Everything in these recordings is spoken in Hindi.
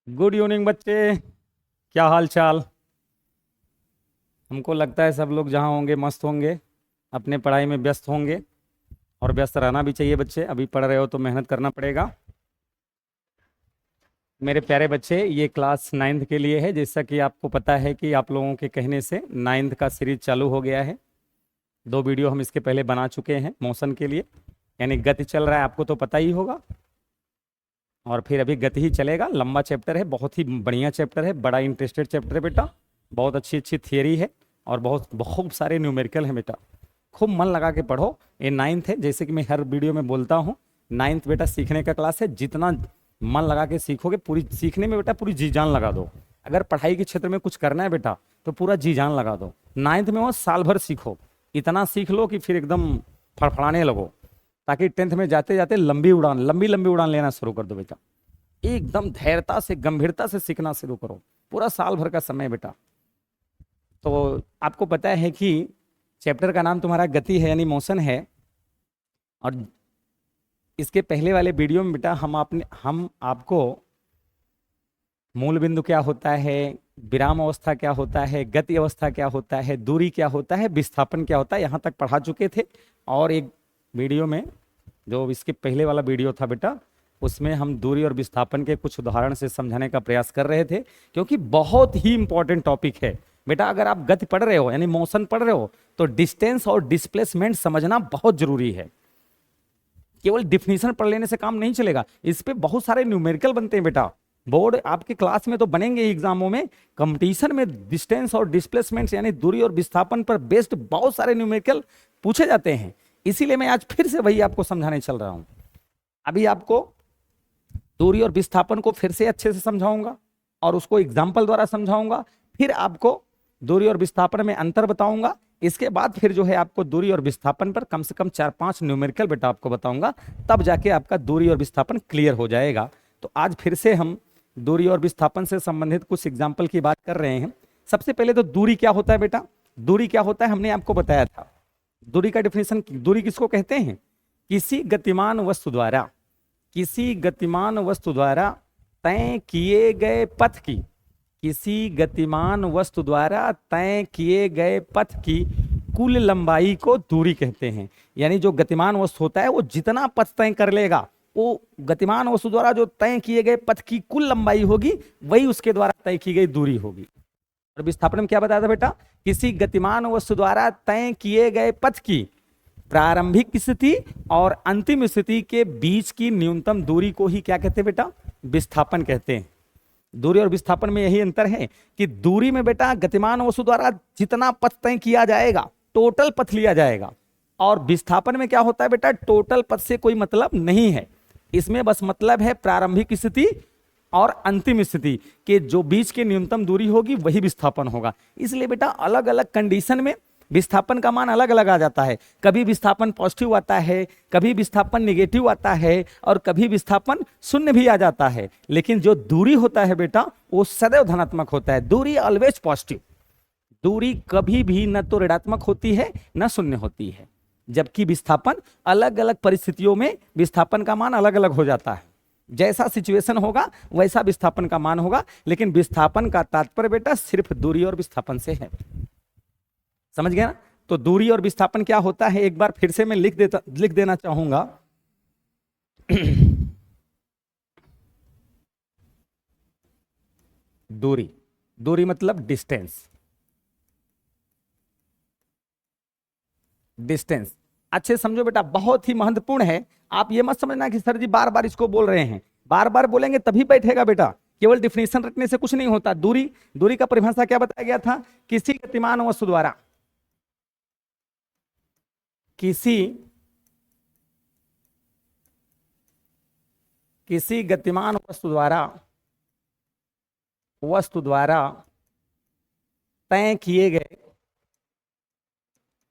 गुड इवनिंग बच्चे। क्या हाल चाल। हमको लगता है सब लोग जहाँ होंगे मस्त होंगे, अपने पढ़ाई में व्यस्त होंगे। और व्यस्त रहना भी चाहिए बच्चे, अभी पढ़ रहे हो तो मेहनत करना पड़ेगा। मेरे प्यारे बच्चे, ये क्लास नाइन्थ के लिए है। जैसा कि आपको पता है कि आप लोगों के कहने से नाइन्थ का सीरीज चालू हो गया है। दो वीडियो हम इसके पहले बना चुके हैं मोशन के लिए, यानी गति चल रहा है, आपको तो पता ही होगा। और फिर अभी गति ही चलेगा। लंबा चैप्टर है, बहुत ही बढ़िया चैप्टर है, बड़ा इंटरेस्टेड चैप्टर है बेटा। बहुत अच्छी अच्छी थियरी है और बहुत बहुत सारे न्यूमेरिकल हैं बेटा। खूब मन लगा के पढ़ो। ये नाइन्थ है, जैसे कि मैं हर वीडियो में बोलता हूँ, नाइन्थ बेटा सीखने का क्लास है। जितना मन लगा के सीखोगे, पूरी सीखने में बेटा पूरी जी जान लगा दो। अगर पढ़ाई के क्षेत्र में कुछ करना है बेटा तो पूरा जी जान लगा दो। नाइन्थ में वो साल भर सीखो, इतना सीख लो कि फिर एकदम फड़फड़ाने लगो, ताकि टेंथ में जाते जाते लंबी उड़ान, लंबी लंबी उड़ान लेना शुरू कर दो बेटा। एकदम धैर्यता से गंभीरता से सीखना शुरू करो। पूरा साल भर का समय बेटा। तो आपको पता है कि चैप्टर का नाम तुम्हारा गति है, यानी मोशन है। और इसके पहले वाले वीडियो में बेटा हम आपको मूल बिंदु क्या होता है, विराम अवस्था क्या होता है, गति अवस्था क्या होता है, दूरी क्या होता है, विस्थापन क्या होता है, यहाँ तक पढ़ा चुके थे। और एक वीडियो में, जो इसके पहले वाला वीडियो था बेटा, उसमें हम दूरी और विस्थापन के कुछ उदाहरण से समझाने का प्रयास कर रहे थे, क्योंकि बहुत ही इंपॉर्टेंट टॉपिक है बेटा। अगर आप गति पढ़ रहे हो यानी मोशन पढ़ रहे हो तो डिस्टेंस और डिस्प्लेसमेंट समझना बहुत जरूरी है। केवल डिफिनीशन पढ़ लेने से काम नहीं चलेगा, इस पे बहुत सारे न्यूमेरिकल बनते हैं बेटा। बोर्ड आपके क्लास में तो बनेंगे एग्जामों में, कंपटीशन में डिस्टेंस और डिस्प्लेसमेंट यानी दूरी और विस्थापन पर बेस्ड बहुत सारे न्यूमेरिकल पूछे जाते हैं। इसीलिए मैं आज फिर से वही आपको समझाने चल रहा हूं। अभी आपको दूरी और विस्थापन को फिर से अच्छे से समझाऊंगा और उसको एग्जाम्पल द्वारा समझाऊंगा। फिर आपको दूरी और विस्थापन में अंतर बताऊंगा। इसके बाद फिर जो है आपको दूरी और विस्थापन पर कम से कम 4-5 न्यूमेरिकल बेटा आपको बताऊंगा, तब जाके आपका दूरी और विस्थापन क्लियर हो जाएगा। तो आज फिर से हम दूरी और विस्थापन से संबंधित कुछ एग्जाम्पल की बात कर रहे हैं। सबसे पहले तो दूरी क्या होता है बेटा। दूरी क्या होता है हमने आपको बताया था। दूरी का डिफिनेशन, दूरी किसको कहते हैं? किसी गतिमान वस्तु द्वारा, किसी गतिमान वस्तु द्वारा तय किए गए पथ की, किसी गतिमान वस्तु द्वारा तय किए गए पथ की कुल लंबाई को दूरी कहते हैं। यानी जो गतिमान वस्तु होता है वो जितना पथ तय कर लेगा, वो गतिमान वस्तु द्वारा जो तय किए गए पथ की कुल लंबाई होगी, वही उसके द्वारा तय की गई दूरी होगी। और विस्थापन में क्या बताया था बेटा? किसी गतिमान वस्तु द्वारा तय किए गए पथ की प्रारंभिक स्थिति और अंतिम स्थिति के बीच की न्यूनतम दूरी को ही क्या कहते हैं बेटा? विस्थापन कहते हैं। दूरी और विस्थापन में यही अंतर है कि दूरी में बेटा गतिमान वस्तु द्वारा जितना पथ तय किया जाएगा, टोटल पथ लिया जाएगा। और विस्थापन में क्या होता है बेटा? टोटल पथ से कोई मतलब नहीं है, इसमें बस मतलब है प्रारंभिक स्थिति और अंतिम स्थिति के जो बीच की न्यूनतम दूरी होगी वही विस्थापन होगा। इसलिए बेटा अलग अलग कंडीशन में विस्थापन का मान अलग अलग आ जाता है। कभी विस्थापन पॉजिटिव आता है, कभी विस्थापन निगेटिव आता है, और कभी विस्थापन शून्य भी आ जाता है। लेकिन जो दूरी होता है बेटा वो सदैव धनात्मक होता है। दूरी ऑलवेज पॉजिटिव। दूरी कभी भी न तो ऋणात्मक होती है न शून्य होती है। जबकि विस्थापन अलग अलग परिस्थितियों में विस्थापन का मान अलग अलग हो जाता है। जैसा सिचुएशन होगा वैसा विस्थापन का मान होगा। लेकिन विस्थापन का तात्पर्य बेटा सिर्फ दूरी और विस्थापन से है। समझ गया ना? तो दूरी और विस्थापन क्या होता है एक बार फिर से मैं लिख देना चाहूंगा। दूरी, दूरी मतलब डिस्टेंस। डिस्टेंस अच्छे समझो बेटा, बहुत ही महत्वपूर्ण है। आप ये मत समझना कि सर जी बार बार इसको बोल रहे हैं। बार बार बोलेंगे तभी बैठेगा बेटा, केवल डिफिनेशन रखने से कुछ नहीं होता। दूरी, दूरी का परिभाषा क्या बताया गया था? किसी गतिमान वस्तु द्वारा, किसी किसी गतिमान वस्तु द्वारा तय किए गए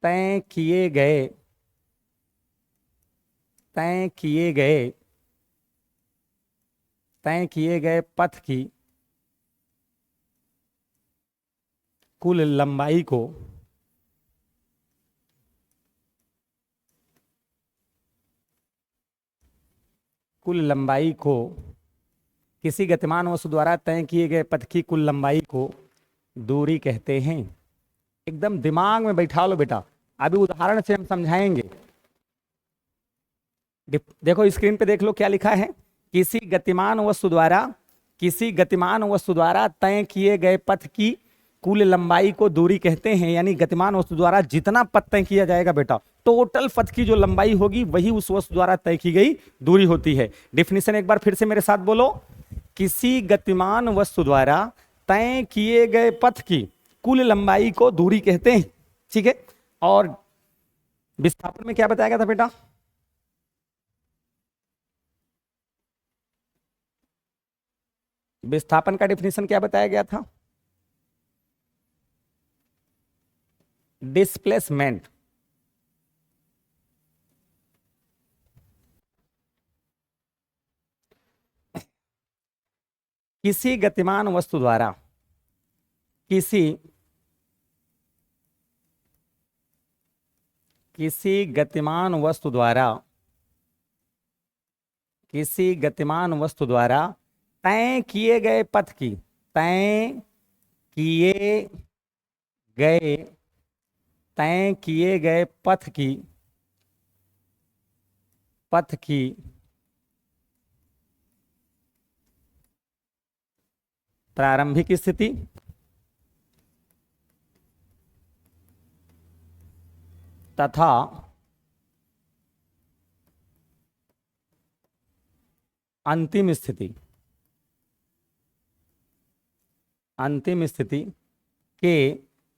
तय किए गए तय किए गए तय किए गए पथ की कुल लंबाई को कुल लंबाई को किसी गतिमान वस्तु द्वारा तय किए गए पथ की कुल लंबाई को दूरी कहते हैं। एकदम दिमाग में बैठा लो बेटा, अभी उदाहरण से हम समझाएंगे। देखो स्क्रीन पे देख लो क्या लिखा है। किसी गतिमान वस्तु द्वारा तय किए गए पथ की कुल लंबाई को दूरी कहते हैं। यानी गतिमान वस्तु द्वारा जितना पथ तय किया जाएगा बेटा, टोटल पथ की जो लंबाई होगी वही उस वस्तु द्वारा तय की गई दूरी होती है। डिफिनीशन एक बार फिर से मेरे साथ बोलो। किसी गतिमान वस्तु द्वारा तय किए गए पथ की कुल लंबाई को दूरी कहते हैं। ठीक है, और विस्थापन में क्या बताया गया था बेटा? विस्थापन का डिफिनीशन क्या बताया गया था? डिस्प्लेसमेंट। किसी गतिमान वस्तु द्वारा किसी गतिमान वस्तु द्वारा तय किए गए पथ की पथ की प्रारंभिक स्थिति तथा अंतिम स्थिति के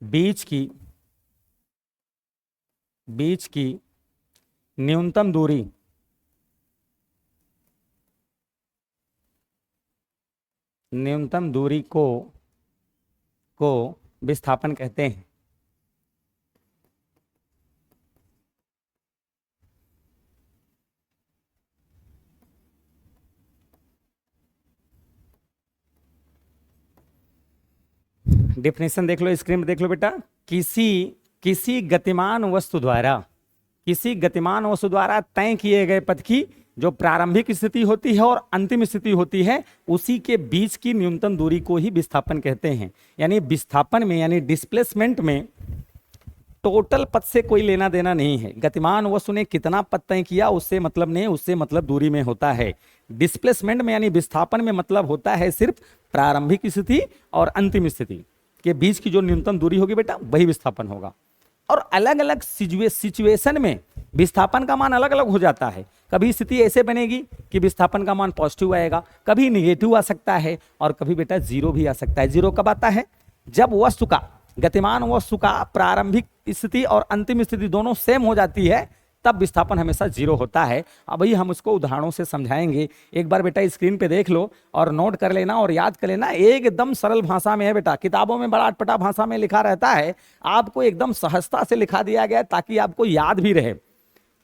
बीच की न्यूनतम दूरी को विस्थापन कहते हैं। डेफिनेशन देख लो, स्क्रीन में देख लो बेटा। किसी गतिमान वस्तु द्वारा तय किए गए पथ की जो प्रारंभिक स्थिति होती है और अंतिम स्थिति होती है, उसी के बीच की न्यूनतम दूरी को ही विस्थापन कहते हैं। यानी विस्थापन में, यानी डिस्प्लेसमेंट में टोटल पथ से कोई लेना देना नहीं है। गतिमान वस्तु ने कितना पथ तय किया उससे मतलब नहीं, उससे मतलब दूरी में होता है। डिस्प्लेसमेंट में यानी विस्थापन में मतलब होता है सिर्फ प्रारंभिक स्थिति और अंतिम स्थिति के बीच की जो न्यूनतम दूरी होगी बेटा, वही विस्थापन होगा। और अलग अलग सिचुएशन में विस्थापन का मान अलग अलग हो जाता है। कभी स्थिति ऐसे बनेगी कि विस्थापन का मान पॉजिटिव आएगा, कभी निगेटिव आ सकता है, और कभी बेटा जीरो भी आ सकता है। जीरो कब आता है? जब गतिमान वस्तु का प्रारंभिक स्थिति और अंतिम स्थिति दोनों सेम हो जाती है, तब विस्थापन हमेशा जीरो होता है। अब वही हम उसको उदाहरणों से समझाएंगे। एक बार बेटा स्क्रीन पे देख लो और नोट कर लेना और याद कर लेना। एकदम सरल भाषा में है बेटा, किताबों में बड़ा अटपटा भाषा में लिखा रहता है, आपको एकदम सहजता से लिखा दिया गया है ताकि आपको याद भी रहे।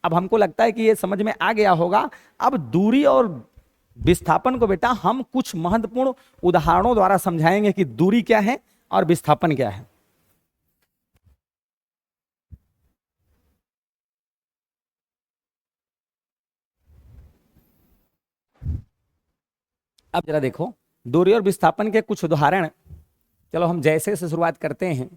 अब हमको लगता है कि ये समझ में आ गया होगा। अब दूरी और विस्थापन को बेटा हम कुछ महत्वपूर्ण उदाहरणों द्वारा समझाएंगे कि दूरी क्या है और विस्थापन क्या है। अब जरा देखो दूरी और विस्थापन के कुछ उदाहरण। चलो हम जैसे से शुरुआत करते हैं।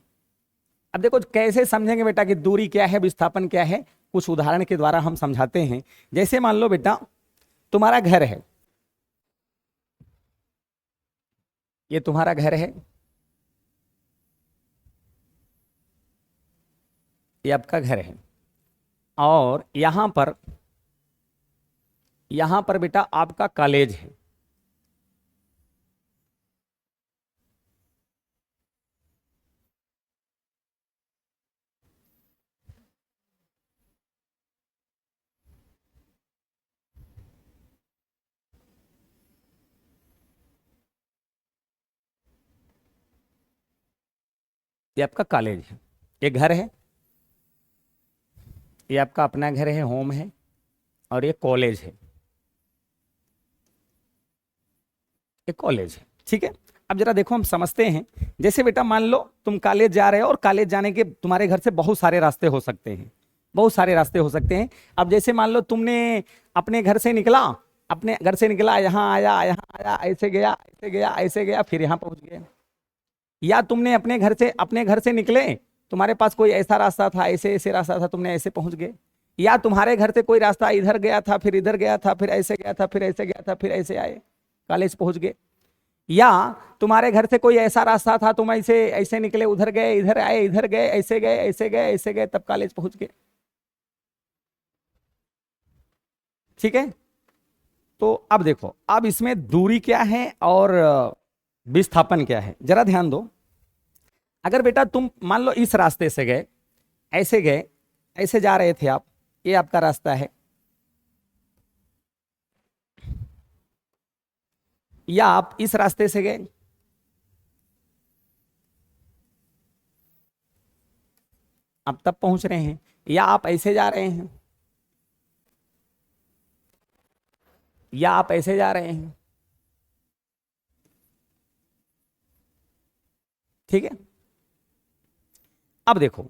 अब देखो कैसे समझेंगे बेटा कि दूरी क्या है, विस्थापन क्या है, कुछ उदाहरण के द्वारा हम समझाते हैं। जैसे मान लो बेटा तुम्हारा घर है, ये तुम्हारा घर है, ये आपका घर है, और यहां पर बेटा आपका कॉलेज है। ये आपका कॉलेज है, ये घर है, ये आपका अपना घर है, होम है, और ये कॉलेज है, ये कॉलेज है। ठीक है, अब जरा देखो हम समझते हैं। जैसे बेटा मान लो तुम कॉलेज जा रहे हो और कॉलेज जाने के तुम्हारे घर से बहुत सारे रास्ते हो सकते हैं, बहुत सारे रास्ते हो सकते हैं। अब जैसे मान लो तुमने अपने घर से निकला, अपने घर से निकला, यहाँ आया, यहाँ आया, ऐसे गया, ऐसे गया, ऐसे गया, फिर यहाँ पहुंच गए। या तुमने अपने घर से निकले, तुम्हारे पास कोई ऐसा रास्ता था, ऐसे ऐसे रास्ता था, तुमने ऐसे पहुंच गए। या तुम्हारे घर से कोई रास्ता इधर गया था, फिर इधर गया था, फिर ऐसे गया था, फिर ऐसे गया था, फिर ऐसे आए, कॉलेज पहुंच गए। या तुम्हारे घर से कोई ऐसा रास्ता था, तुम ऐसे ऐसे निकले, उधर गए, इधर आए, इधर गए, ऐसे गए, ऐसे गए, ऐसे गए, तब कॉलेज पहुंच गए। ठीक है। तो अब देखो, अब इसमें दूरी क्या है और विस्थापन क्या है, जरा ध्यान दो। अगर बेटा तुम मान लो इस रास्ते से गए, ऐसे गए, ऐसे जा रहे थे आप, ये आपका रास्ता है, या आप इस रास्ते से गए, आप तब पहुंच रहे हैं, या आप ऐसे जा रहे हैं, या आप ऐसे जा रहे हैं। ठीक है। अब देखो,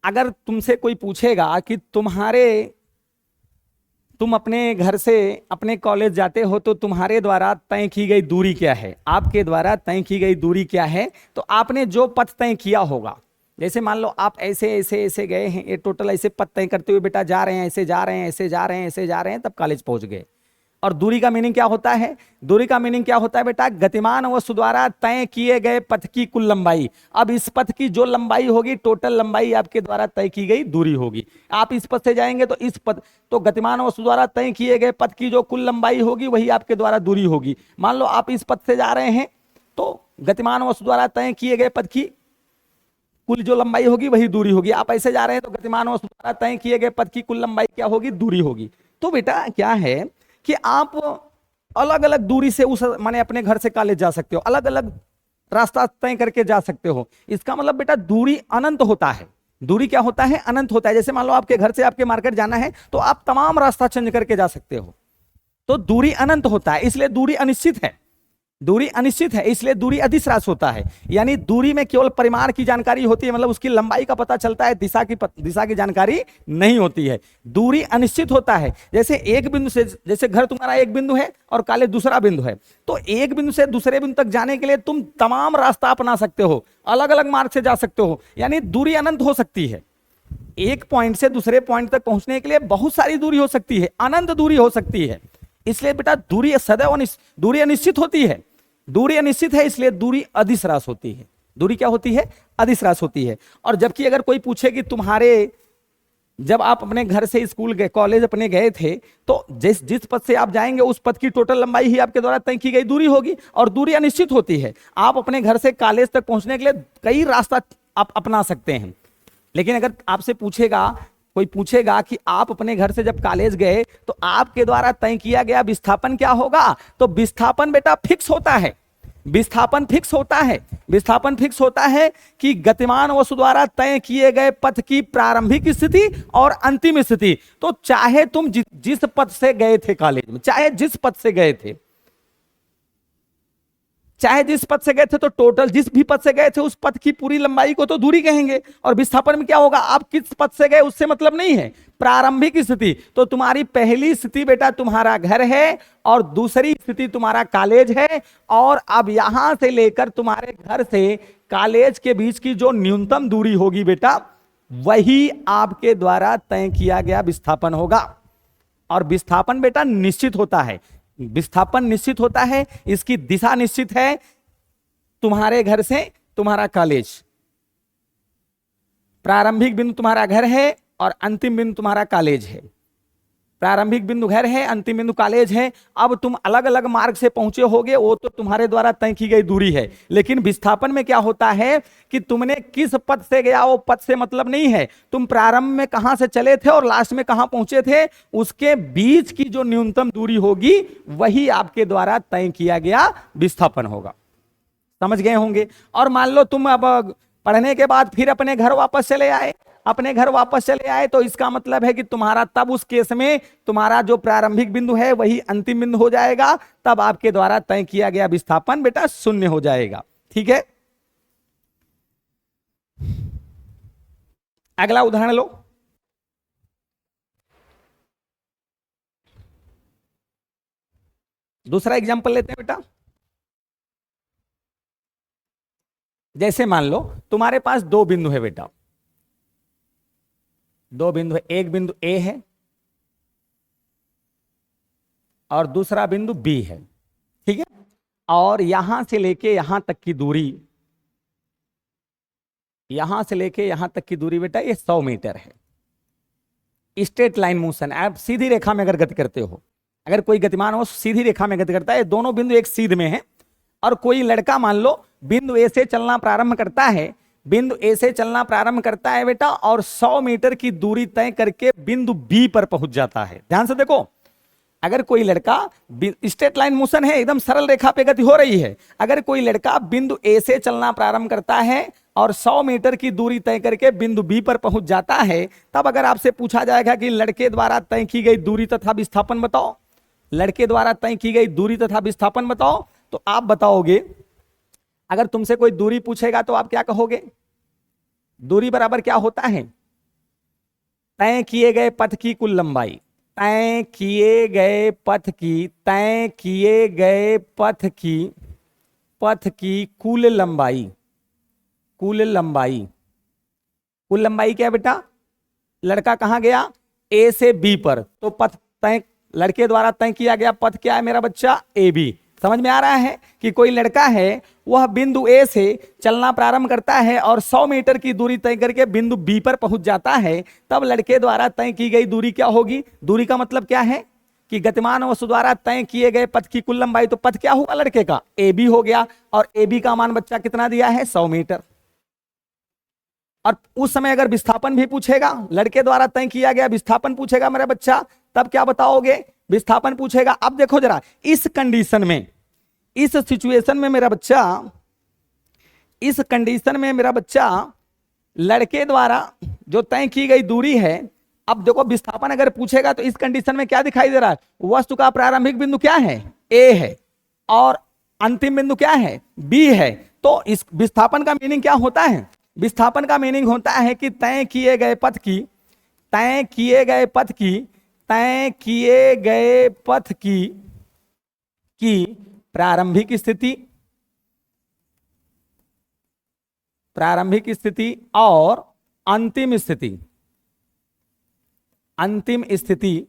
अगर तुमसे कोई पूछेगा कि तुम अपने घर से अपने कॉलेज जाते हो तो तुम्हारे द्वारा तय की गई दूरी क्या है, आपके द्वारा तय की गई दूरी क्या है, तो आपने जो पथ तय किया होगा, जैसे मान लो आप ऐसे ऐसे ऐसे गए हैं, ये टोटल ऐसे पथ तय करते हुए बेटा जा रहे हैं, ऐसे जा रहे हैं, ऐसे जा रहे हैं, ऐसे जा रहे हैं, तब कॉलेज पहुंच गए। और दूरी का मीनिंग क्या होता है? दूरी का मीनिंग क्या होता है बेटा? गतिमान वस्तु द्वारा तय किए गए पथ की कुल लंबाई। अब इस पथ की जो लंबाई होगी, टोटल लंबाई आपके द्वारा तय की गई दूरी होगी। आप इस पथ से जाएंगे तो इस पथ, तो गतिमान वस्तु द्वारा तय किए गए पथ की जो कुल लंबाई होगी वही आपके द्वारा दूरी होगी। मान लो आप इस पथ से जा रहे हैं तो गतिमान वस्तु द्वारा तय किए गए पथ की कुल जो लंबाई होगी वही दूरी होगी। आप ऐसे जा रहे हैं तो गतिमान वस्तु द्वारा तय किए गए पथ की कुल लंबाई क्या होगी? दूरी होगी। तो बेटा क्या है कि आप अलग अलग दूरी से उस माने अपने घर से कॉलेज जा सकते हो, अलग अलग रास्ता तय करके जा सकते हो। इसका मतलब बेटा दूरी अनंत होता है। दूरी क्या होता है? अनंत होता है। जैसे मान लो आपके घर से आपके मार्केट जाना है तो आप तमाम रास्ता चेंज करके जा सकते हो, तो दूरी अनंत होता है, इसलिए दूरी अनिश्चित है। दूरी अनिश्चित है इसलिए दूरी अधिश्रास होता है। यानी दूरी में केवल परिमाण की जानकारी होती है, मतलब उसकी लंबाई का पता चलता है, दिशा की जानकारी नहीं होती है। दूरी अनिश्चित होता है। जैसे एक बिंदु से, जैसे घर तुम्हारा एक बिंदु है और कॉलेज दूसरा बिंदु है, तो एक बिंदु से दूसरे बिंदु तक जाने के लिए तुम तमाम रास्ता अपना सकते हो, अलग अलग मार्ग से जा सकते हो। यानी दूरी अनंत हो सकती है। एक पॉइंट से दूसरे पॉइंट तक पहुंचने के लिए बहुत सारी दूरी हो सकती है, अनंत दूरी हो सकती है। इसलिए बेटा दूरी सदैव दूरी अनिश्चित होती है। दूरी अनिश्चित है इसलिए दूरी अधिश्रास होती है। दूरी क्या होती है? अधिश्रास होती है। और जबकि अगर कोई पूछे कि तुम्हारे जब आप अपने घर से स्कूल गए, कॉलेज अपने गए थे, तो जिस जिस पथ से आप जाएंगे उस पथ की टोटल लंबाई ही आपके द्वारा तय की गई दूरी होगी। और दूरी अनिश्चित होती है। आप अपने घर से कॉलेज तक पहुंचने के लिए कई रास्ता आप अपना सकते हैं, लेकिन अगर आपसे पूछेगा, कोई पूछेगा कि आप अपने घर से जब कॉलेज गए तो आपके द्वारा तय किया गया विस्थापन क्या होगा, तो विस्थापन बेटा फिक्स होता है। विस्थापन फिक्स होता है। विस्थापन फिक्स होता है कि गतिमान वस्तु द्वारा तय किए गए पथ की प्रारंभिक स्थिति और अंतिम स्थिति। तो चाहे तुम जिस पथ से गए थे कॉलेज में, चाहे जिस पथ से गए थे, चाहे जिस पथ से गए थे, तो टोटल जिस भी पथ से गए थे उस पथ की पूरी लंबाई को तो दूरी कहेंगे। और विस्थापन में क्या होगा? आप किस पथ से गए उससे मतलब नहीं है, प्रारंभिक स्थिति। तो तुम्हारी पहली स्थिति बेटा तुम्हारा घर है और दूसरी स्थिति तुम्हारा कॉलेज है। और अब यहां से लेकर तुम्हारे घर से कॉलेज के बीच की जो न्यूनतम दूरी होगी बेटा, वही आपके द्वारा तय किया गया विस्थापन होगा। और विस्थापन बेटा निश्चित होता है। विस्थापन निश्चित होता है, इसकी दिशा निश्चित है। तुम्हारे घर से तुम्हारा कॉलेज, प्रारंभिक बिंदु तुम्हारा घर है और अंतिम बिंदु तुम्हारा कॉलेज है। प्रारंभिक बिंदु घर है, अंतिम बिंदु कॉलेज है। अब तुम अलग अलग मार्ग से पहुंचे होगे, वो तो तुम्हारे द्वारा तय की गई दूरी है। लेकिन विस्थापन में क्या होता है कि तुमने किस पथ से गया वो पथ से मतलब नहीं है। तुम प्रारंभ में कहां से चले थे और लास्ट में कहां पहुंचे थे, उसके बीच की जो न्यूनतम दूरी होगी वही आपके द्वारा तय किया गया विस्थापन होगा। समझ गए होंगे। और मान लो तुम अब पढ़ने के बाद फिर अपने घर वापस चले आए, अपने घर वापस चले आए, तो इसका मतलब है कि तुम्हारा तब उस केस में तुम्हारा जो प्रारंभिक बिंदु है वही अंतिम बिंदु हो जाएगा। तब आपके द्वारा तय किया गया विस्थापन बेटा शून्य हो जाएगा। ठीक है। अगला उदाहरण लो। दूसरा एग्जाम्पल लेते हैं बेटा। जैसे मान लो तुम्हारे पास दो बिंदु है बेटा, दो बिंदु है, एक बिंदु ए है और दूसरा बिंदु बी है, ठीक है। और यहां से लेके यहां तक की दूरी, यहां से लेके यहां तक की दूरी बेटा ये 100 मीटर है। स्ट्रेट लाइन मोशन, आप सीधी रेखा में अगर गति करते हो, अगर कोई गतिमान हो सीधी रेखा में गति करता है, दोनों बिंदु एक सीध में है, और कोई लड़का मान लो बिंदु ए से चलना प्रारंभ करता है, बिंदु ए से चलना प्रारंभ करता है बेटा, और 100 मीटर की दूरी तय करके बिंदु बी पर पहुंच जाता है। ध्यान से देखो, अगर कोई लड़का, स्ट्रेट लाइन मोशन है, एकदम सरल रेखा पे गति हो रही है, अगर कोई लड़का बिंदु ए से चलना प्रारंभ करता है और 100 मीटर की दूरी तय करके बिंदु बी पर पहुंच जाता है, तब अगर आपसे पूछा जाएगा कि लड़के द्वारा तय की गई दूरी तथा विस्थापन बताओ, लड़के द्वारा तय की गई दूरी तथा विस्थापन बताओ, तो आप बताओगे, अगर तुमसे कोई दूरी पूछेगा तो आप क्या कहोगे? दूरी बराबर क्या होता है? तय किए गए पथ की कुल लंबाई, तय किए गए पथ की, तय किए गए पथ की कुल लंबाई, कुल लंबाई, कुल लंबाई क्या बेटा? लड़का कहां गया? ए से बी पर, तो पथ तय, लड़के द्वारा तय किया गया पथ क्या है मेरा बच्चा? A B. समझ में आ रहा है कि कोई लड़का है, वह बिंदु ए से चलना प्रारंभ करता है और 100 मीटर की दूरी तय करके बिंदु बी पर पहुंच जाता है, तब लड़के द्वारा तय की गई दूरी क्या होगी? दूरी का मतलब क्या है कि गतिमान वस्तु द्वारा तय किए गए पथ की कुल लंबाई, तो पथ क्या होगा लड़के का? ए बी हो गया, और ए बी का मान बच्चा कितना दिया है? 100 मीटर। और उस समय अगर विस्थापन भी पूछेगा, लड़के द्वारा तय किया गया विस्थापन पूछेगा मेरा बच्चा, तब क्या बताओगे? विस्थापन पूछेगा। अब देखो जरा, इस कंडीशन में, इस सिचुएशन में मेरा बच्चा, इस कंडीशन में मेरा बच्चा, लड़के द्वारा जो तय की गई दूरी है, अब देखो विस्थापन अगर पूछेगा तो इस कंडीशन में क्या दिखाई दे रहा है? वस्तु का प्रारंभिक बिंदु क्या है? ए है, और अंतिम बिंदु क्या है? बी है। तो इस विस्थापन का मीनिंग क्या होता है? विस्थापन का मीनिंग होता है कि तय किए गए पथ की, तय किए गए पथ की, तय किए गए पथ की प्रारंभिक स्थिति, प्रारंभिक स्थिति और अंतिम स्थिति, अंतिम स्थिति,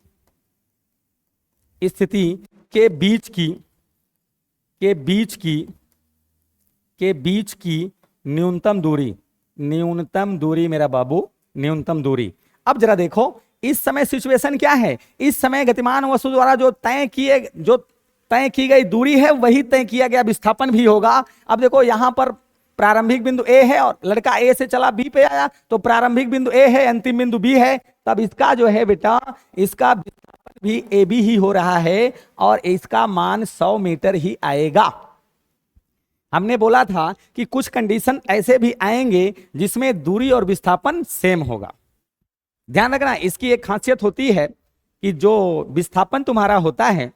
स्थिति के बीच की, के बीच की, के बीच की न्यूनतम दूरी, न्यूनतम दूरी मेरा बाबू, न्यूनतम दूरी। अब जरा देखो इस समय सिचुएशन क्या है? इस समय गतिमान वस्तु द्वारा जो तय की गई दूरी है, वही तय किया गया विस्थापन भी होगा। अब देखो यहां पर प्रारंभिक बिंदु ए है और लड़का ए से चला बी पे आया, तो प्रारंभिक बिंदु ए है, अंतिम बिंदु बी है, तब इसका जो है बेटा, इसका विस्थापन भी ए बी ही हो रहा है और इसका मान 100 मीटर ही आएगा। हमने बोला था कि कुछ कंडीशन ऐसे भी आएंगे जिसमें दूरी और विस्थापन सेम होगा। ध्यान रखना, इसकी एक खासियत होती है कि जो विस्थापन तुम्हारा होता है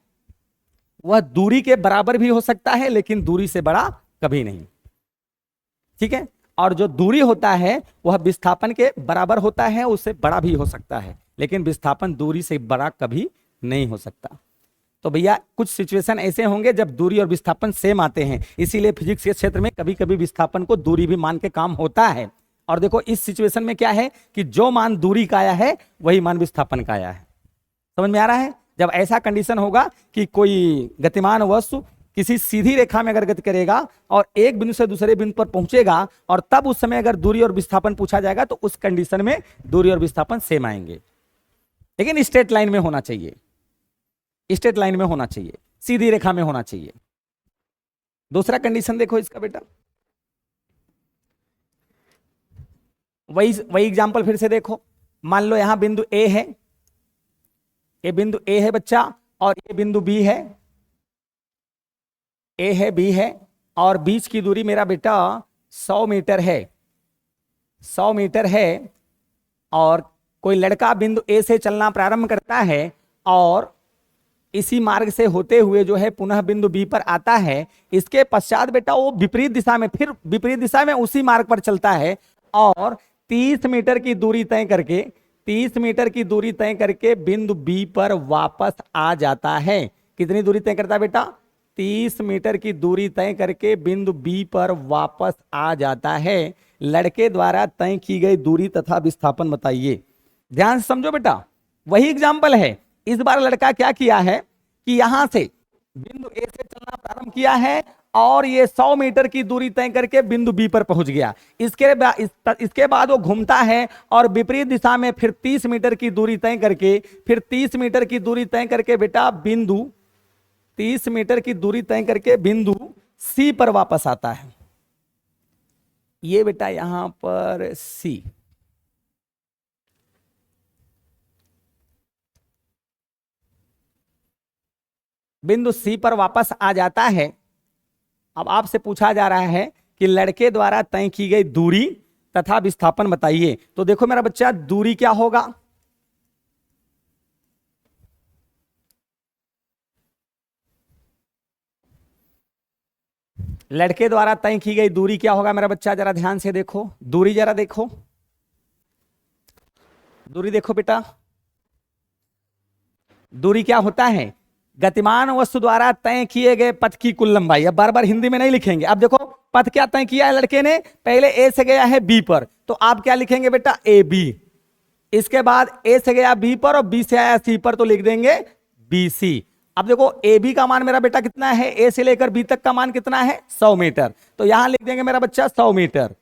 वह दूरी के बराबर भी हो सकता है, लेकिन दूरी से बड़ा कभी नहीं, ठीक है। और जो दूरी होता है वह विस्थापन के बराबर होता है, उससे बड़ा भी हो सकता है, लेकिन विस्थापन दूरी से बड़ा कभी नहीं हो सकता। तो भैया कुछ सिचुएशन ऐसे होंगे जब दूरी और विस्थापन सेम आते हैं, इसीलिए फिजिक्स के क्षेत्र में कभी कभी विस्थापन को दूरी भी मान के काम होता है। और देखो इस सिचुएशन में क्या है कि जो मान दूरी का आया है वही मान विस्थापन का आया है। समझ में आ रहा है? जब ऐसा कंडीशन होगा कि कोई गतिमान वस्तु किसी सीधी रेखा में अगर गति करेगा और एक बिंदु से दूसरे बिंदु पर पहुंचेगा, और तब उस समय अगर दूरी और विस्थापन पूछा जाएगा, तो उस कंडीशन में दूरी और विस्थापन सेम आएंगे, लेकिन स्ट्रेट लाइन में होना चाहिए, स्ट्रेट लाइन में होना चाहिए, सीधी रेखा में होना चाहिए। दूसरा कंडीशन देखो इसका बेटा, वही एग्जांपल फिर से देखो। मान लो यहां बिंदु ए है, ये बिंदु ए है बच्चा, और ये बिंदु बी है, ए है बी है, और बीच की दूरी मेरा बेटा 100 मीटर है, 100 मीटर है। और कोई लड़का बिंदु ए से चलना प्रारंभ करता है और इसी मार्ग से होते हुए जो है पुनः बिंदु बी पर आता है। इसके पश्चात बेटा वो विपरीत दिशा में, फिर विपरीत दिशा में उसी मार्ग पर चलता है और 30 मीटर की दूरी तय करके, 30 मीटर की दूरी तय करके बिंदु बी पर वापस आ जाता है। कितनी दूरी तय करता है बेटा? 30 मीटर की दूरी तय करके बिंदु बी पर वापस आ जाता है। लड़के द्वारा तय की गई दूरी तथा विस्थापन बताइए। ध्यान से समझो बेटा, वही एग्जाम्पल है। इस बार लड़का क्या किया है कि यहां से बिंदु ए से चलना प्रारंभ किया है और ये 100 मीटर की दूरी तय करके बिंदु बी पर पहुंच गया। इसके बाद वो घूमता है और विपरीत दिशा में फिर 30 मीटर की दूरी तय करके, फिर 30 मीटर की दूरी तय करके बेटा बिंदु 30 मीटर की दूरी तय करके बिंदु सी पर वापस आता है। ये बेटा यहां पर सी, बिंदु सी पर वापस आ जाता है। अब आपसे पूछा जा रहा है कि लड़के द्वारा तय की गई दूरी तथा विस्थापन बताइए। तो देखो मेरा बच्चा, दूरी क्या होगा? लड़के द्वारा तय की गई दूरी क्या होगा मेरा बच्चा? जरा ध्यान से देखो, दूरी जरा देखो, दूरी देखो बेटा। दूरी क्या होता है? गतिमान वस्तु द्वारा तय किए गए पथ की कुल लंबाई। अब बार बार हिंदी में नहीं लिखेंगे। अब देखो पथ क्या तय किया है लड़के ने, पहले ए से गया है बी पर, तो आप क्या लिखेंगे बेटा? A B. इसके बाद ए से गया बी पर और बी से आया सी पर, तो लिख देंगे बी सी। अब देखो ए बी का मान मेरा बेटा कितना है? ए से लेकर बी तक का मान कितना है? 100 मीटर। तो यहां लिख देंगे मेरा बच्चा 100 मीटर,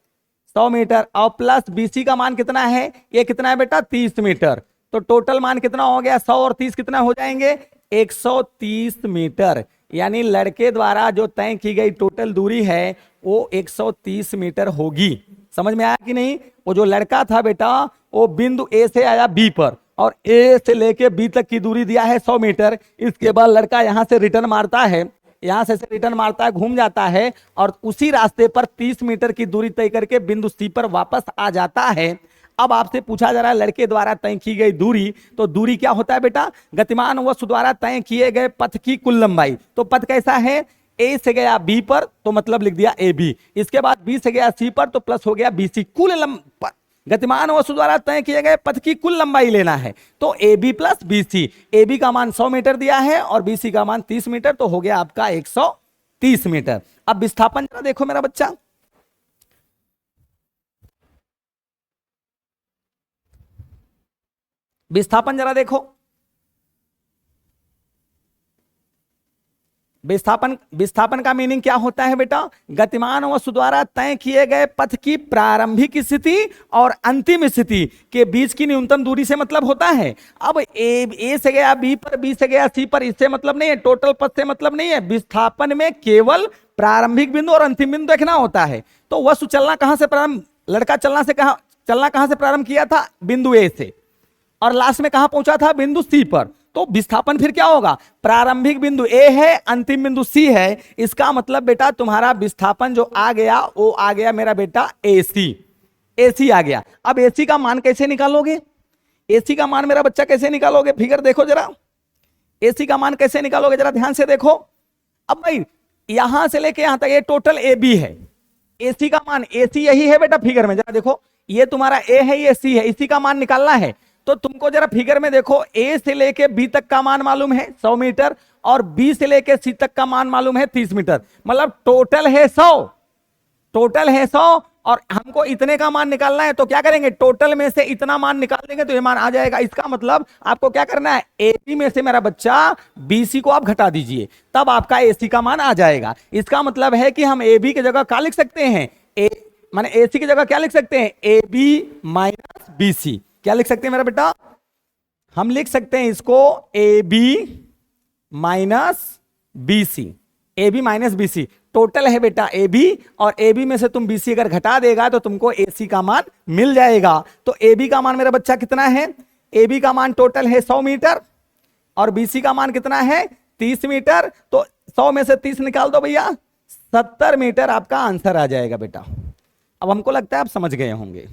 100 मीटर। और प्लस बीसी का मान कितना है? ये कितना है बेटा? 30 मीटर। तो टोटल मान कितना हो गया? 100 और 30 कितना हो जाएंगे? 130 मीटर। यानी लड़के द्वारा जो तय की गई टोटल दूरी है वो 130 मीटर होगी। समझ में आया कि नहीं? वो जो लड़का था बेटा, वो बिंदु ए से आया बी पर और ए से लेके बी तक की दूरी दिया है 100 मीटर। इसके बाद लड़का यहां से रिटर्न मारता है, यहां से रिटर्न मारता है, घूम जाता है और उसी रास्ते पर 30 मीटर की दूरी तय करके बिंदु सी पर वापस आ जाता है। अब आपसे पूछा जा रहा है लड़के द्वारा तय की गई दूरी। तो दूरी क्या होता है बेटा? गतिमान वस्तु द्वारा तय किए गए पथ की कुल लंबाई। तो पथ कैसा है? ए से गया बी पर, तो मतलब लिख दिया ए बी। इसके बाद बी से गया सी पर, तो प्लस हो गया बी सी। गतिमान वस्तु द्वारा तय किए गए पथ की कुल लंबाई लेना है, तो A B plus B C. A B का मान 100 मीटर दिया है और बी सी का मान 30 मीटर, तो हो गया आपका 130 मीटर। अब विस्थापन जरा देखो मेरा बच्चा, विस्थापन जरा देखो। विस्थापन का मीनिंग क्या होता है बेटा? गतिमान वस्तु द्वारा तय किए गए पथ की प्रारंभिक स्थिति और अंतिम स्थिति के बीच की न्यूनतम दूरी से मतलब होता है। अब ए से गया बी पर, बी से गया सी पर, इससे मतलब नहीं है, टोटल पथ से मतलब नहीं है। विस्थापन में केवल प्रारंभिक बिंदु और अंतिम बिंदु देखना होता है। तो वस्तु चलना कहां से प्रारंभ, लड़का चलना कहां से प्रारंभ किया था? बिंदु ए से, और लास्ट में कहां पहुंचा था? बिंदु सी पर। तो विस्थापन फिर क्या होगा? प्रारंभिक बिंदु ए है, अंतिम बिंदु सी है। इसका मतलब बेटा तुम्हारा विस्थापन जो आ गया वो आ गया मेरा बेटा एसी। एसी आ गया। अब एसी का मान कैसे निकालोगे? एसी का मान मेरा बच्चा कैसे निकालोगे? फिगर देखो जरा, एसी का मान कैसे निकालोगे जरा ध्यान से देखो। अब भाई यहां से लेके यहां तक ये टोटल ए बी है। एसी का मान, एसी यही है बेटा फिगर में, जरा देखो ये तुम्हारा ए है, ये सी है, इसी का मान निकालना है। तो तुमको जरा फिगर में देखो, ए से लेके बी तक का मान मालूम है 100 मीटर और बी से लेके सी तक का मान मालूम है 30 मीटर, मतलब टोटल है 100, टोटल है 100 और हमको इतने का मान निकालना है। तो क्या करेंगे? टोटल में से इतना मान निकाल देंगे तो ये मान आ जाएगा। इसका मतलब आपको क्या करना है? एबी में से मेरा बच्चा बीसी को आप घटा दीजिए, तब आपका एसी का मान आ जाएगा। इसका मतलब है कि हम ए बी की जगह क्या लिख सकते हैं? माने एसी की जगह क्या लिख सकते हैं? A B minus B C. क्या लिख सकते हैं मेरा बेटा? हम लिख सकते हैं इसको A B minus B C. A B minus B C total है बेटा ए बी, और ए बी में से तुम बी सी अगर घटा देगा तो तुमको ए सी का मान मिल जाएगा। तो ए बी का मान मेरा बच्चा कितना है? ए बी का मान टोटल है 100 मीटर और बी सी का मान कितना है? 30 मीटर। तो 100 में से 30 निकाल दो भैया, 70 मीटर आपका आंसर आ जाएगा बेटा। अब हमको लगता है आप समझ गए होंगे।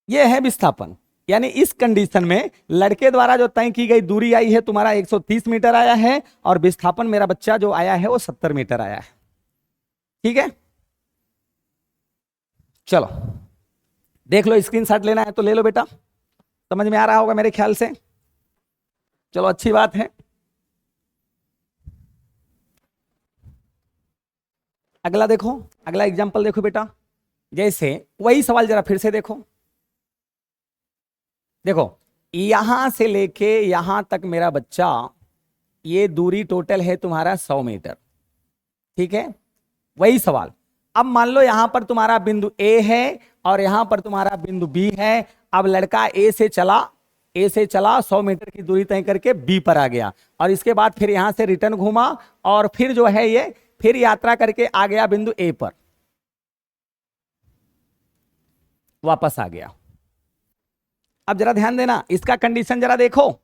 यह है विस्थापन। यानी इस कंडीशन में लड़के द्वारा जो तय की गई दूरी आई है तुम्हारा 130 मीटर आया है और विस्थापन मेरा बच्चा जो आया है वो 70 मीटर आया है। ठीक है, चलो देख लो, स्क्रीनशॉट लेना है तो ले लो बेटा, समझ में आ रहा होगा मेरे ख्याल से। चलो अच्छी बात है। अगला देखो, अगला एग्जाम्पल देखो बेटा, जैसे वही सवाल जरा फिर से देखो। देखो यहां से लेके यहां तक मेरा बच्चा, ये दूरी टोटल है तुम्हारा 100 मीटर, ठीक है। वही सवाल, अब मान लो यहां पर तुम्हारा बिंदु ए है और यहां पर तुम्हारा बिंदु बी है। अब लड़का ए से चला 100 मीटर की दूरी तय करके बी पर आ गया, और इसके बाद फिर यहां से रिटर्न घूमा और फिर जो है ये फिर यात्रा करके आ गया बिंदु ए पर, वापस आ गया। अब जरा ध्यान देना, इसका कंडीशन जरा देखो।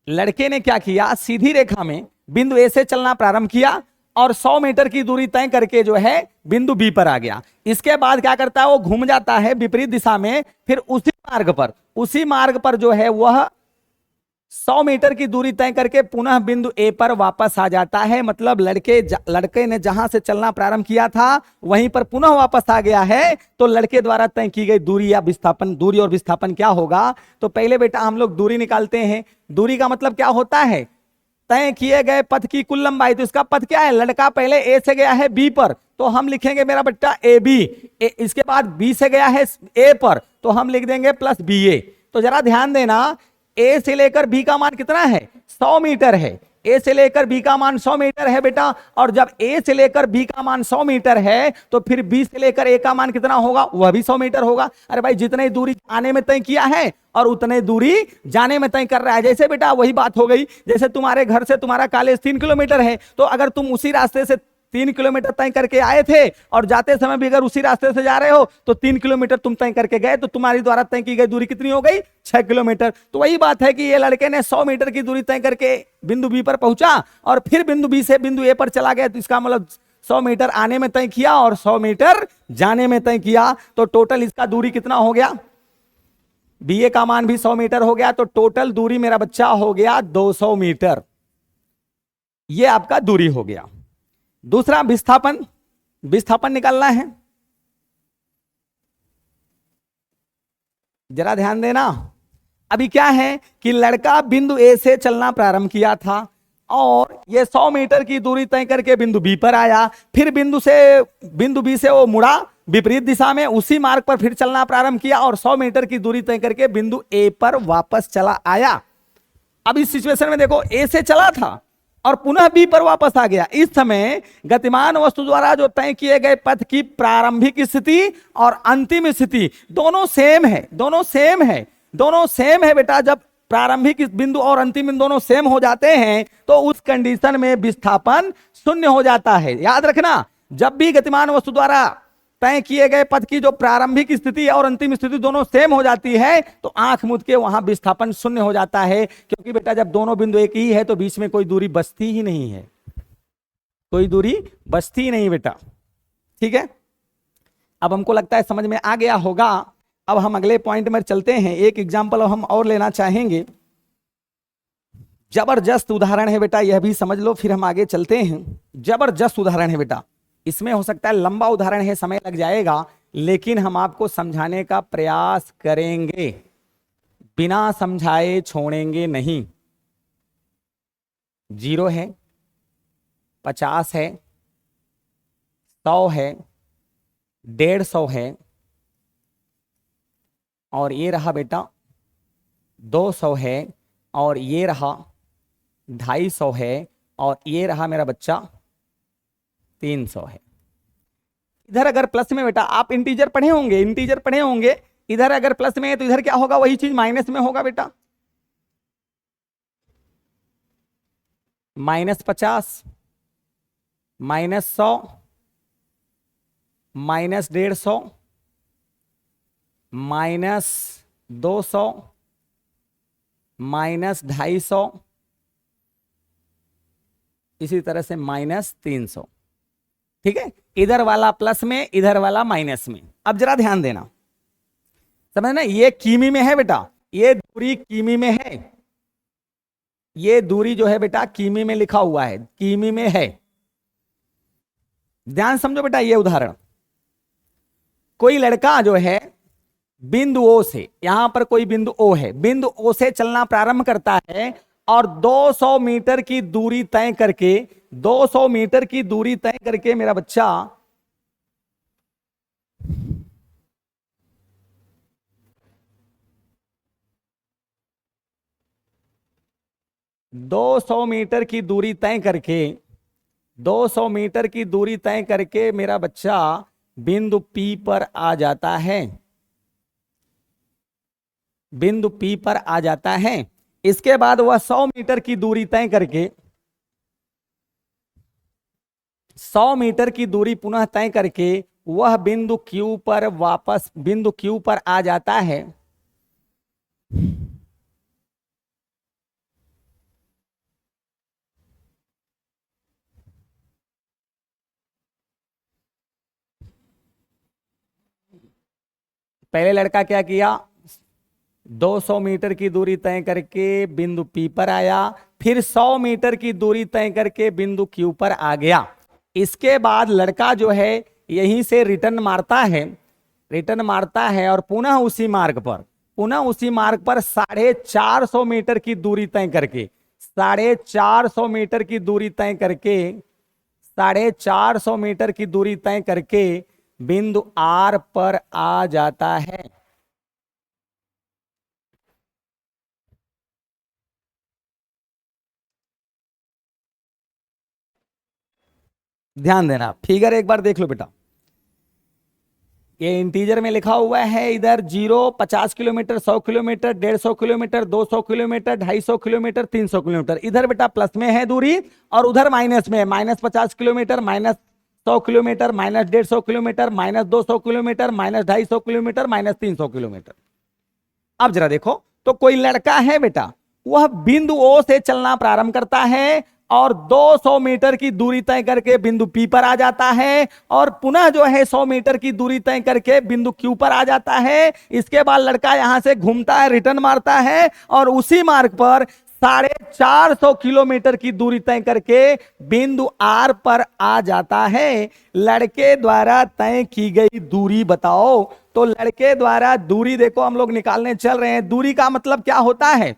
लड़के ने क्या किया, सीधी रेखा में बिंदु ए से चलना प्रारंभ किया और 100 मीटर की दूरी तय करके जो है बिंदु बी पर आ गया। इसके बाद क्या करता है, वो घूम जाता है विपरीत दिशा में, फिर उसी मार्ग पर जो है वह 100 मीटर की दूरी तय करके पुनः बिंदु ए पर वापस आ जाता है। मतलब लड़के ने जहां से चलना प्रारंभ किया था वहीं पर पुनः वापस आ गया है। तो लड़के द्वारा तय की गई दूरी या विस्थापन, दूरी और विस्थापन क्या होगा, तो पहले बेटा हम लोग दूरी निकालते हैं। दूरी का मतलब क्या होता है, तय किए गए पथ की कुल लंबाई। तो इसका पथ क्या है, लड़का पहले ए से गया है बी पर, तो हम लिखेंगे मेरा बेटा ए बी। इसके बाद बी से गया है ए पर, तो हम लिख देंगे प्लस बी ए। तो जरा ध्यान देना, ए से लेकर बी का मान कितना है, 100 मीटर है। ए से लेकर बी का मान 100 मीटर है बेटा, और जब ए से लेकर बी का मान 100 मीटर है तो फिर बी से लेकर ए का मान कितना होगा, वह भी 100 मीटर होगा। अरे भाई, जितने दूरी आने में तय किया है और उतने दूरी जाने में तय कर रहा है। जैसे बेटा वही बात हो गई, जैसे तुम्हारे घर से तुम्हारा कॉलेज 3 किलोमीटर है, तो अगर तुम उसी रास्ते से 3 किलोमीटर तय करके आए थे और जाते समय भी अगर उसी रास्ते से जा रहे हो तो 3 किलोमीटर तुम तय करके गए, तो तुम्हारी द्वारा तय की गई दूरी कितनी हो गई, 6 किलोमीटर। तो वही बात है कि ये लड़के ने 100 मीटर की दूरी तय करके बिंदु बी पर पहुंचा और फिर बिंदु बी से बिंदु ए पर चला गया। तो इसका मतलब 100 मीटर आने में तय किया और 100 मीटर जाने में तय किया। तो टोटल इसका दूरी कितना हो गया, बी ए का मान भी 100 मीटर हो गया। तो टोटल दूरी मेरा बच्चा हो गया 200 मीटर। ये आपका दूरी हो गया। दूसरा विस्थापन निकालना है। जरा ध्यान देना, अभी क्या है कि लड़का बिंदु ए से चलना प्रारंभ किया था और ये 100 मीटर की दूरी तय करके बिंदु बी पर आया। फिर बिंदु बी से वो मुड़ा विपरीत दिशा में, उसी मार्ग पर फिर चलना प्रारंभ किया और 100 मीटर की दूरी तय करके बिंदु ए पर वापस चला आया। अब इस सिचुएशन में देखो, ए से चला था और पुनः बी पर वापस आ गया। इस समय गतिमान वस्तु द्वारा जो तय किए गए पथ की प्रारंभिक स्थिति और अंतिम स्थिति दोनों सेम है बेटा। जब प्रारंभिक बिंदु और अंतिम बिंदु दोनों सेम हो जाते हैं तो उस कंडीशन में विस्थापन शून्य हो जाता है। याद रखना, जब भी गतिमान वस्तु द्वारा तय किए गए पथ की जो प्रारंभिक स्थिति और अंतिम स्थिति दोनों सेम हो जाती है तो आंख मूंद के वहां विस्थापन शून्य हो जाता है। क्योंकि बेटा जब दोनों बिंदु एक ही है तो बीच में कोई दूरी बचती ही नहीं है, कोई दूरी बचती ही नहीं बेटा, ठीक है। अब हमको लगता है समझ में आ गया होगा। अब हम अगले पॉइंट में चलते हैं। एक एग्जाम्पल हम और लेना चाहेंगे, जबरदस्त उदाहरण है बेटा, यह भी समझ लो फिर हम आगे चलते हैं। जबरदस्त उदाहरण है बेटा, इसमें हो सकता है लंबा उदाहरण है, समय लग जाएगा, लेकिन हम आपको समझाने का प्रयास करेंगे, बिना समझाए छोड़ेंगे नहीं। 0 है, 50 है, 100 है, 150 है, और ये रहा बेटा 200 है, और ये रहा 250 है, और ये रहा मेरा बच्चा 300 है। इधर अगर प्लस में बेटा आप इंटीजर पढ़े होंगे, इधर अगर प्लस में है तो इधर क्या होगा, वही चीज माइनस में होगा बेटा। -50, -100, -150, -200, -250, इसी तरह से -300, ठीक है। इधर वाला प्लस में, इधर वाला माइनस में। अब जरा ध्यान देना, समझना, ये किमी में है बेटा, ये दूरी किमी में है, ये दूरी जो है बेटा किमी में लिखा हुआ है, किमी में है। ध्यान समझो बेटा, ये उदाहरण, कोई लड़का जो है बिंदु ओ से, यहां पर कोई बिंदु ओ है, बिंदु ओ से चलना प्रारंभ करता है और 200 मीटर की दूरी तय करके, 200 मीटर की दूरी तय करके मेरा बच्चा 200 मीटर की दूरी तय करके, 200 मीटर की दूरी तय करके मेरा बच्चा बिंदु P पर आ जाता है, बिंदु P पर आ जाता है। इसके बाद वह 100 मीटर की दूरी तय करके, 100 मीटर की दूरी पुनः तय करके वह बिंदु Q पर वापस, बिंदु Q पर आ जाता है। पहले लड़का क्या किया, 200 मीटर की दूरी तय करके बिंदु P पर आया, फिर 100 मीटर की दूरी तय करके बिंदु Q पर आ गया। इसके बाद लड़का जो है यहीं से रिटर्न मारता है, रिटर्न मारता है और पुनः उसी मार्ग पर, पुनः उसी मार्ग पर 450 मीटर की दूरी तय करके, 450 मीटर की दूरी तय करके, 450 मीटर की दूरी तय करके बिंदु R पर आ जाता है। ध्यान देना, फिगर एक बार देख लो बेटा। ये इंटीजर में लिखा हुआ है, इधर 0 50 kilometre, 100 kilometre, 150 kilometre, 200 kilometre, 250 kilometre, 300 kilometre. इधर बेटा प्लस में है दूरी और उधर माइनस में है, -50 kilometre, -100 kilometre, -150 kilometre, -200 kilometre, -250 kilometre, -300 kilometre. अब जरा देखो, तो कोई लड़का है बेटा, वह बिंदु O से चलना प्रारंभ करता है और 200 मीटर की दूरी तय करके बिंदु P पर आ जाता है और पुनः जो है 100 मीटर की दूरी तय करके बिंदु Q पर आ जाता है। इसके बाद लड़का यहां से घूमता है, रिटर्न मारता है और उसी मार्ग पर 450 किलोमीटर की दूरी तय करके बिंदु R पर आ जाता है। लड़के द्वारा तय की गई दूरी बताओ। तो लड़के द्वारा दूरी देखो हम लोग निकालने चल रहे हैं। दूरी का मतलब क्या होता है,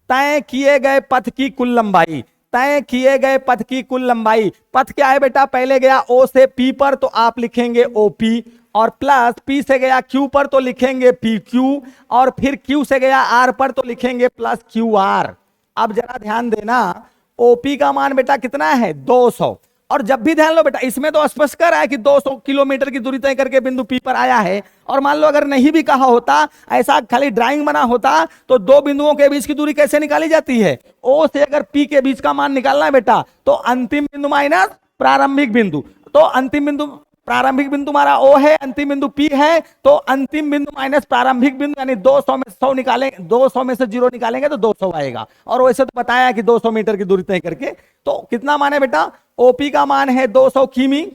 तय किए गए पथ की कुल लंबाई, तय किए गए पथ की कुल लंबाई। पथ क्या है बेटा, पहले गया O से P पर तो आप लिखेंगे OP, और प्लस P से गया Q पर तो लिखेंगे PQ, और फिर Q से गया R पर तो लिखेंगे प्लस QR। अब जरा ध्यान देना, OP का मान बेटा कितना है 200, और जब भी ध्यान लो बेटा इसमें तो स्पष्ट कर रहा है कि 200 किलोमीटर की दूरी तय करके बिंदु P पर आया है। और मान लो अगर नहीं भी कहा होता, ऐसा खाली ड्राइंग बना होता, तो दो बिंदुओं के बीच की दूरी कैसे निकाली जाती है, O से अगर P के बीच का मान निकालना है बेटा तो अंतिम बिंदु माइनस प्रारंभिक बिंदु। तो अंतिम बिंदु, प्रारंभिक बिंदु हमारा O है, अंतिम बिंदु P है, तो अंतिम बिंदु माइनस प्रारंभिक बिंदु, यानी 200 में 100 निकालेंगे, 200 में से 0 निकालेंगे तो 200 आएगा। और वैसे तो बताया कि 200 मीटर की दूरी तय करके, तो कितना मान है बेटा, OP का मान है 200 किमी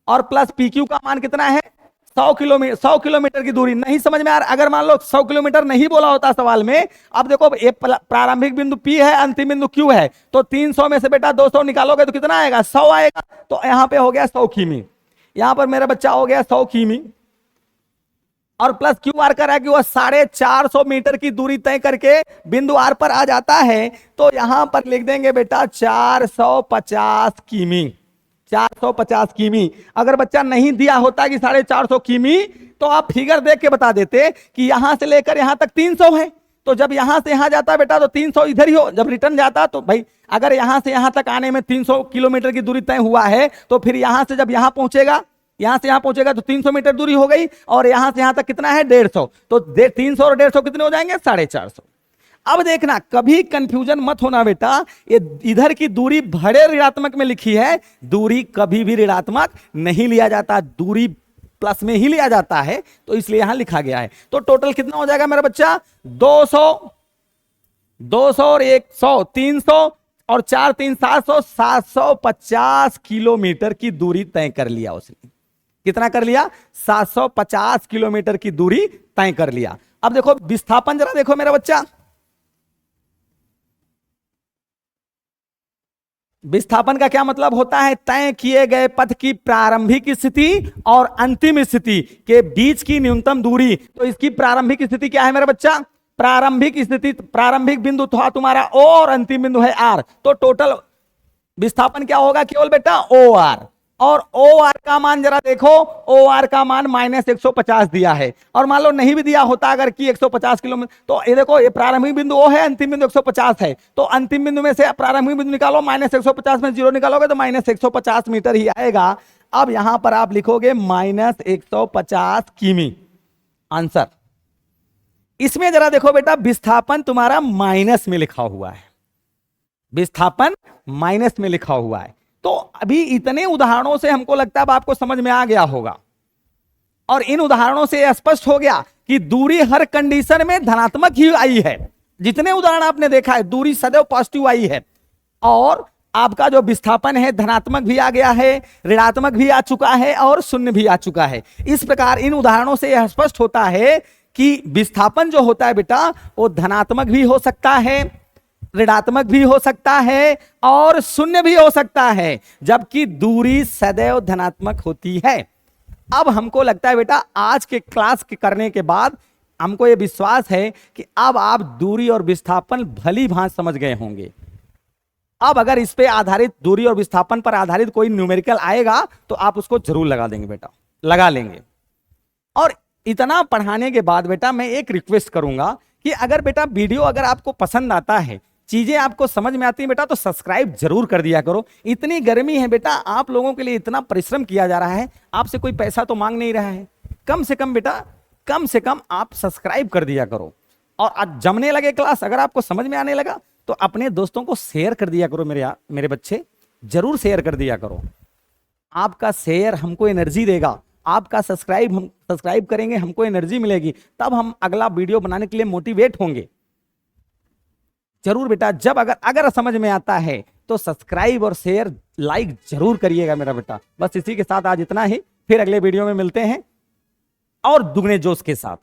और प्लस PQ का मान कितना है 100 किलोमीटर। 100 किलोमीटर की दूरी नहीं समझ में आ रहा, अगर मान लो 100 किलोमीटर नहीं बोला होता सवाल में। अब देखो ये प्रारंभिक बिंदु P है, अंतिम बिंदु Q है, तो 300 में से बेटा 200 निकालोगे तो कितना आएगा 100 आएगा। तो यहां पे हो गया 100 किमी, यहां पर मेरा बच्चा हो गया 100 किमी, और प्लस QR कर रहा है कि वह 450 मीटर की दूरी तय करके बिंदु R पर आ जाता है। तो यहां पर लिख देंगे बेटा 450 किमी, 450 किमी। अगर बच्चा नहीं दिया होता कि 450 किमी, तो आप फिगर देख के बता देते कि यहां से लेकर यहां तक 300 है, तो जब यहां से यहां जाता बेटा तो 300 इधर ही हो, जब रिटर्न जाता तो भाई अगर यहां से यहां तक आने में 300 किलोमीटर की दूरी तय हुआ है, तो फिर यहां से जब यहां पहुंचेगा, यहां से यहां पहुंचेगा तो 300 मीटर दूरी हो गई, और यहां से यहां तक कितना है 150, तो 300 और 150 कितने हो जाएंगे 450। अब देखना कभी कंफ्यूजन मत होना बेटा, ये इधर की दूरी बड़े ऋणात्मक में लिखी है, दूरी कभी भी ऋणात्मक नहीं लिया जाता, दूरी प्लस में ही लिया जाता है, तो इसलिए यहां लिखा गया है। तो टोटल कितना हो जाएगा मेरा बच्चा 200, 200 और 100 300 और 4 3 700, 750 किलोमीटर की दूरी तय कर लिया उसने। कितना कर लिया 750 किलोमीटर की दूरी तय कर लिया। अब देखो विस्थापन जरा देखो मेरा बच्चा, विस्थापन का क्या मतलब होता है, तय किए गए पथ की प्रारंभिक स्थिति और अंतिम स्थिति के बीच की न्यूनतम दूरी। तो इसकी प्रारंभिक स्थिति क्या है मेरा बच्चा प्रारंभिक स्थिति, प्रारंभिक बिंदु था तुम्हारा O और अंतिम बिंदु है R, तो टोटल विस्थापन क्या होगा केवल बेटा OR। और OR का मान जरा देखो, OR का मान -150 दिया है, और मान लो नहीं भी दिया होता अगर कि 150 किलोमीटर, तो ये देखो ये प्रारंभिक बिंदु O है, अंतिम बिंदु 150 है, तो अंतिम बिंदु में से प्रारंभिक बिंदु निकालो, -150 में 0 निकालोगे तो -150 मीटर ही आएगा। अब यहां पर आप लिखोगे -150 किमी आंसर। इसमें जरा देखो बेटा विस्थापन तुम्हारा माइनस में लिखा हुआ है, विस्थापन माइनस में लिखा हुआ है। तो अभी इतने उदाहरणों से हमको लगता है अब आपको समझ में आ गया होगा, और इन उदाहरणों से स्पष्ट हो गया कि दूरी हर कंडीशन में धनात्मक ही आई है। जितने उदाहरण आपने देखा है दूरी सदैव पॉजिटिव आई है, और आपका जो विस्थापन है धनात्मक भी आ गया है, ऋणात्मक भी आ चुका है, और शून्य भी आ चुका है। इस प्रकार इन उदाहरणों से यह स्पष्ट होता है कि विस्थापन जो होता है बेटा वो धनात्मक भी हो सकता है, ऋणात्मक भी हो सकता है, और शून्य भी हो सकता है, जबकि दूरी सदैव धनात्मक होती है। अब हमको लगता है बेटा आज के क्लास के करने के बाद हमको यह विश्वास है कि अब आप दूरी और विस्थापन भली भांति समझ गए होंगे। अब अगर इस पे आधारित, दूरी और विस्थापन पर आधारित कोई न्यूमेरिकल आएगा तो आप उसको जरूर लगा देंगे बेटा, लगा लेंगे। और इतना पढ़ाने के बाद बेटा मैं एक रिक्वेस्ट करूंगा कि अगर बेटा वीडियो अगर आपको पसंद आता है, चीजें आपको समझ में आती है बेटा, तो सब्सक्राइब जरूर कर दिया करो। इतनी गर्मी है बेटा, आप लोगों के लिए इतना परिश्रम किया जा रहा है, आपसे कोई पैसा तो मांग नहीं रहा है, कम से कम बेटा, कम से कम आप सब्सक्राइब कर दिया करो। और आज जमने लगे क्लास, अगर आपको समझ में आने लगा तो अपने दोस्तों को शेयर कर दिया करो। मेरे बच्चे जरूर शेयर कर दिया करो। आपका शेयर हमको एनर्जी देगा, आपका सब्सक्राइब करेंगे हमको एनर्जी मिलेगी, तब हम अगला वीडियो बनाने के लिए मोटिवेट होंगे। जरूर बेटा, जब अगर समझ में आता है तो सब्सक्राइब और शेयर लाइक जरूर करिएगा मेरा बेटा। बस इसी के साथ आज इतना ही, फिर अगले वीडियो में मिलते हैं और दुगने जोश के साथ।